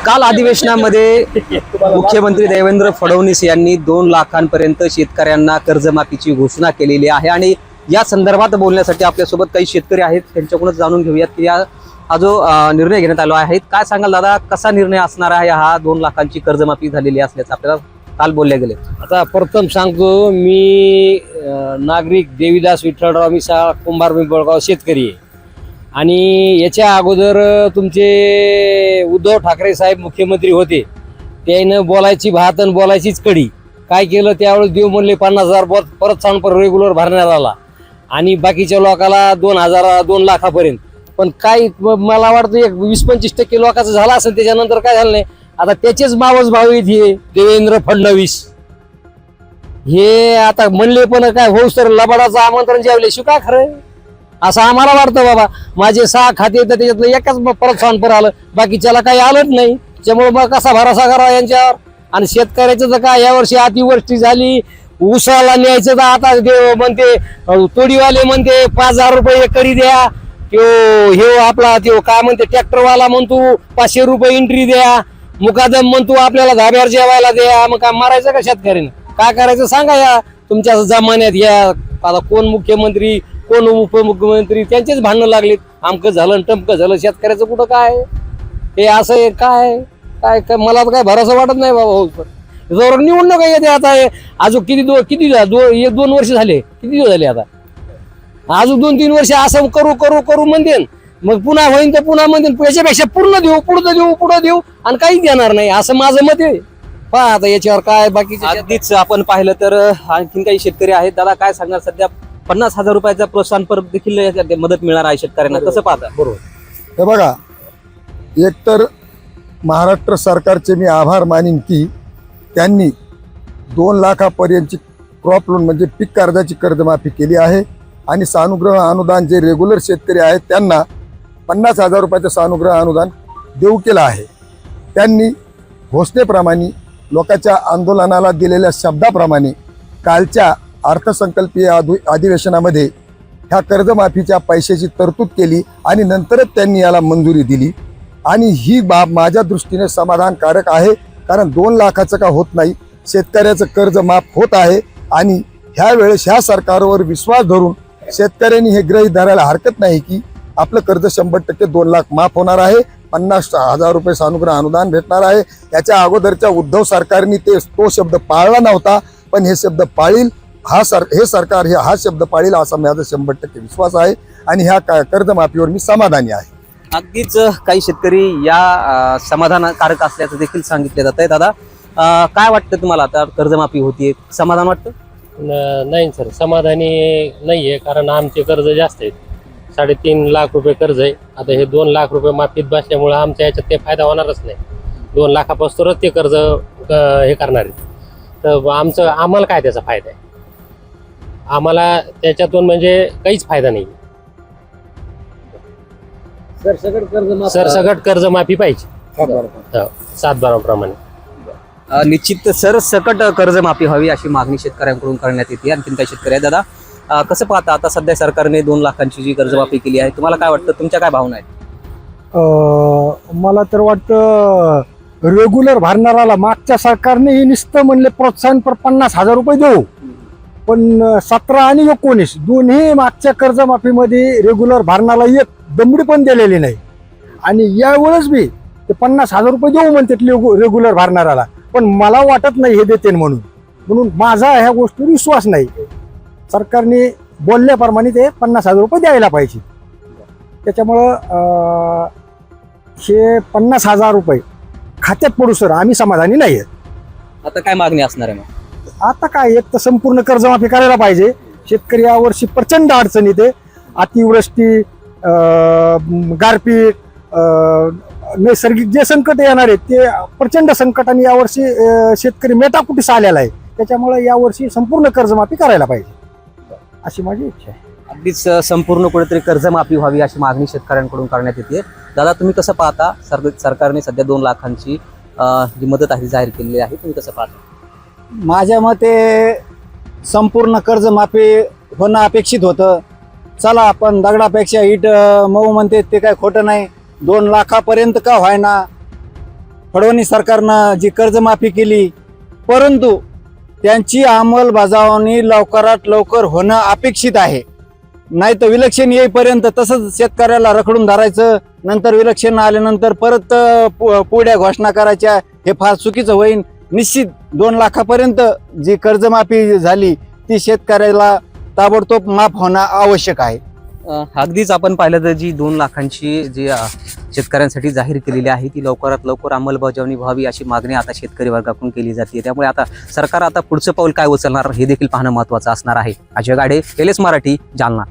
काल अधिवेशनामध्ये मुख्यमंत्री देवेंद्र फडणवीस यांनी 2 लाखांपर्यंत शेतकऱ्यांना कर्जमाफीची घोषणा केलेली आहे आणि या संदर्भात बोलण्यासाठी आपल्यासोबत काही शेतकरी आहेत, त्यांच्याकडून जाणून घेऊयात की हा जो निर्णय घेण्यात आला आहे, काय सांगाल दादा, कसा निर्णय असणार आहे? हा 2 लाखांची कर्जमाफी झालेली असल्याचं आपल्याला काल बोलले गेले. आता प्रथम सांगतो, मी नागरिक देवीदास विठ्ठलराव मिसाळ, कुंभार पिंपळगाव शेतकरी आहे. आणि याच्या अगोदर तुमचे उद्धव ठाकरे साहेब मुख्यमंत्री होते, त्यानं बोलायची भात आणि बोलायचीच कडी. काय केलं त्यावेळेस देव म्हणले 50,000 परत सांगून रेग्युलर भरण्यात आला आणि बाकीच्या लोकांना 2 लाखापर्यंत. पण काय मला वाटतं एक 20-25% लोकांचं झालं असेल, त्याच्यानंतर काय झालं नाही. आता त्याचेच मावस भाऊ हे देवेंद्र फडणवीस हे आता म्हणले पण काय हो सर लबाडाचं आमंत्रण जेवल्याशिवाय काय खरं असं आम्हाला वाटतं. बाबा माझे 6 खाते तर त्याच्यातलं एकाच परत सांपर आलं, बाकीच्याला काही आलंच नाही. त्यामुळे मग कसा भरोसा करा यांच्यावर. आणि शेतकऱ्याचं तर काय यावर्षी अतिवृष्टी झाली, ऊसाला न्यायचं तर आता म्हणते तोडीवाले म्हणते 5,000 रुपये एकरी द्या, हे आपला काय म्हणते ट्रॅक्टरवाला म्हणतो 500 रुपये एंट्री द्या, मुकादम म्हणतो आपल्याला धाब्यावर जेवायला द्या. मग काय मारायचं का शेतकऱ्याने? काय करायचं सांगा या तुमच्या जमान्यात. या आता कोण मुख्यमंत्री कोण उपमुख्यमंत्री त्यांचेच भांडणं लागलेत. आमकं झालं टमकं झालं, शेतकऱ्याचं कुठं काय हे असं आहे काय काय काय मला तर काय भरोसा वाटत नाही बाबा. जोर निवडणूक येते आता. अजून किती 2 वर्ष झाले, किती दिवस झाले आता, अजून 2-3 वर्ष असं करू करू करू म्हणते. मग पुन्हा होईन तर पुन्हा म्हणते याच्यापेक्षा पूर्ण देऊ, पुढं देऊ आणि काहीच देणार नाही, असं माझं मत आहे. पहा आता याच्यावर काय बाकीचं. अगदीच आपण पाहिलं तर आणखीन काही शेतकरी आहेत. दादा काय सांगणार, सध्या 50,000 रुपयाचा प्रोत्साहनपर देखील मदत मिळणार आहे शेतकऱ्यांना, कसं पाहता? बरोबर. हे बघा, एकतर महाराष्ट्र सरकारचे मी आभार मानीन की त्यांनी 2 लाखापर्यंतची क्रॉप लोन म्हणजे पीक कर्जाची कर्जमाफी केली आहे. आणि सानुग्रह अनुदान जे रेग्युलर शेतकरी आहेत त्यांना 50,000 रुपयाचं सानुग्रह अनुदान देऊ केलं आहे. त्यांनी घोषणेप्रमाणे लोकांच्या आंदोलनाला दिलेल्या शब्दाप्रमाणे कालच्या अर्थसंकल्पीय अधिवेशनामध्ये ह्या कर्जमाफीच्या पैशाची तरतूद केली आणि नंतरच त्यांनी याला मंजुरी दिली. आणि ही बाब माझ्या दृष्टीने समाधानकारक आहे, कारण 2 लाखाचं का होत नाही, शेतकऱ्याचं कर्ज माफ होत आहे. आणि ह्या वेळेस ह्या सरकारवर विश्वास धरून शेतकऱ्यांनी हे गृहीत धरायला हरकत नाही की आपलं कर्ज 100% 2 लाख माफ होणार आहे, 50,000 रुपये सानुग्रह अनुदान भेटणार आहे. याच्या अगोदरच्या उद्धव सरकारने तो शब्द पाळला नव्हता, पण हे शब्द पाळील, हे सरकार हा शब्द पाळील असा माझा 100% विश्वास आहे. आणि ह्या कर्जमाफीवर मी समाधानी आहे. अगदीच काही शेतकरी या समाधानकारक असल्याचं देखील सांगितलं जात आहे. दादा काय वाटतं तुम्हाला, आता कर्जमाफी होतीये, समाधान वाटतं? नाही सर, समाधानी नाहीये, कारण आमचे कर्ज जास्त आहेत. 3.5 लाख रुपये कर्ज आहे. आता हे 2 लाख रुपये माफीत बसल्यामुळे आमच्या याच्यात ते फायदा होणारच नाही. 2 लाखापासूनच ते कर्ज हे करणार आहे. तर आम्हाला काय त्याचा फायदा आहे? आम्हाला त्याच्यातून म्हणजे काहीच फायदा नाही. सरसकट कर्जमाफी पाहिजे 7/12 प्रमाणे. निश्चित सरसकट कर्जमाफी व्हावी अशी मागणी शेतकऱ्यांकडून करण्यात येते. आणखीन काही शेतकरी आहे. दादा कसं पाहता, आता सध्या सरकारने 2 लाखांची जी कर्जमाफी केली आहे, तुम्हाला काय वाटतं, तुमच्या काय भावना आहेत? मला तर वाटतं रेग्युलर भरणाराला मागच्या सरकारने ही नुसतं म्हणले प्रोत्साहन पर 50,000 रुपये देऊ, पण 17 आणि 19 दोन्ही मागच्या कर्जमाफीमध्ये रेग्युलर भरणारा एक दमडी पण दिलेली नाही. आणि यावेळेस बी ते 50,000 रुपये देऊ म्हणतात रेग्युलर भरणाराला, पण मला वाटत नाही हे देते म्हणून माझा ह्या गोष्टीवर विश्वास नाही. सरकारने बोलल्याप्रमाणे ते 50,000 रुपये द्यायला पाहिजे. त्याच्यामुळं हे 50,000 रुपये खात्यात पडू सर आम्ही समाधानी नाही आहेत. आता काय मागणी असणार आहे मग? आता काय, एक तर संपूर्ण कर्जमाफी करायला पाहिजे. शेतकरी यावर्षी प्रचंड अडचणीत आहे. अतिवृष्टी, गारपीट, नैसर्गिक जे संकट येणार आहेत ते प्रचंड संकटाने यावर्षी शेतकरी मेटाकुटीस आलेला आहे. त्याच्यामुळे यावर्षी संपूर्ण कर्जमाफी करायला पाहिजे अशी माझी इच्छा आहे. अगदीच संपूर्ण कुठेतरी कर्जमाफी व्हावी अशी मागणी शेतकऱ्यांकडून करण्यात येते. दादा तुम्ही कसं पाहता, सरकारने सध्या 2 लाखांची जी मदत आहे जाहीर केलेली आहे, तुम्ही कसं पाहता? माझ्या मते संपूर्ण कर्जमाफी होणं अपेक्षित होतं. चला आपण दगडापेक्षा इट मऊ म्हणते ते काय खोटं नाही. 2 लाखापर्यंत का व्हायना फडणवीस सरकारनं जी कर्जमाफी केली, परंतु त्यांची अंमलबजावणी लवकरात लवकर होणं अपेक्षित आहे. नाही तर विलक्षण येईपर्यंत तसंच शेतकऱ्याला रखडून धरायचं, नंतर विलक्षण आल्यानंतर परत पुढ्या घोषणा करायच्या, हे फार चुकीचं होईल. निश्चित 2 लाखापर्यंत जी कर्जमाफी झाली ती शेतकऱ्याला ताबडतोब माफ होणं आवश्यक आहे. अगदीच आपण पाहिलं तर जी 2 लाखांची जी शेतकऱ्यांसाठी जाहीर केलेली आहे ती लवकरात लवकर अंमलबजावणी व्हावी अशी मागणी आता शेतकरी वर्गाकडून केली जाते. त्यामुळे आता सरकार आता पुढचं पाऊल काय उचलणार हे देखील पाहणं महत्त्वाचं असणार आहे. अजय गाडे, LS मराठी, जालना.